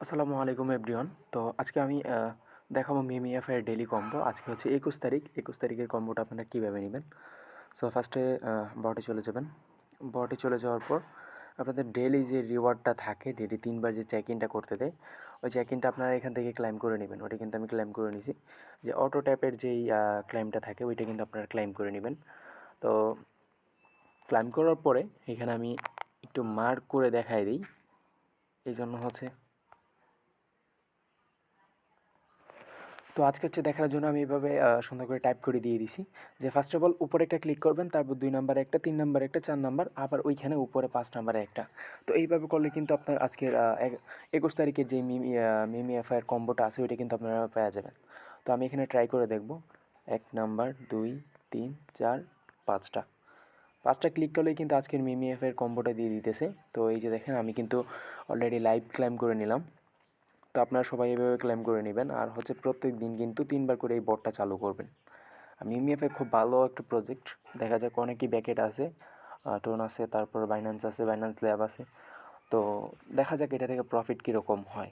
আসসালামু আলাইকুম এভরিওয়ান। তো আজকে আমি দেখাবো মিমিএফ এর ডেইলি কম্বো। আজকে হচ্ছে ২১ তারিখ। ২১ তারিখের কম্বোটা আপনারা কীভাবে নেবেন। সো ফার্স্টে বটে চলে যাবেন। বটে চলে যাওয়ার পর আপনাদের ডেইলি যে রিওয়ার্ডটা থাকে, ডেইলি ৩ বার যে চেক ইনটা করতে দেয়, ওই চেক ইনটা আপনারা এখান থেকে ক্লেইম করে নেবেন। ওটা কিন্তু আমি ক্লেইম করে নিছি। যে অটো ট্যাপের যেই ক্লেইমটা থাকে ওইটা কিন্তু আপনারা ক্লেইম করে নেবেন। তো ক্লেইম করার পরে এখানে আমি একটু মার্ক করে দেখাই দিই। এইজন্য হচ্ছে তো আজকে হচ্ছে দেখার জন্য আমি এভাবে সুন্দর করে টাইপ করে দিয়ে দিছি যে ফার্স্ট অফ অল উপরে একটা ক্লিক করবেন, তারপর ২ নাম্বারে একটা, ৩ নাম্বারে একটা, ৪ নাম্বার, আবার ওইখানে উপরে ৫ নাম্বারে একটা। তো এইভাবে করলে কিন্তু আপনার আজকের ২১ তারিখের যে মিমি এফআইআর কম্বোটা আছে ওইটা কিন্তু আপনারা পেয়ে যাবেন। তো আমি এখানে ট্রাই করে দেখব। ১ নাম্বার, ২, ৩, ৪, ৫টা। ৫টা ক্লিক করলেই কিন্তু আজকের মিমি এফআইআর কম্বোটা দিয়ে দিতেছে। তো এই যে দেখেন আমি কিন্তু অলরেডি লাইভ ক্লেম করে নিলাম। তো আপনারা সবাই এভাবে ক্লেম করে নেবেন। আর হচ্ছে প্রত্যেক দিন কিন্তু ৩ বার করে এই বটটা চালু করবেন। মিমিএফআই খুব ভালো একটা প্রজেক্ট। দেখা যাক অনেকই ব্যাকেট আছে, টোন আছে, তারপর বাইন্যান্স আছে, বাইন্যান্স ল্যাব আছে। তো দেখা যাক এটা থেকে প্রফিট কীরকম হয়।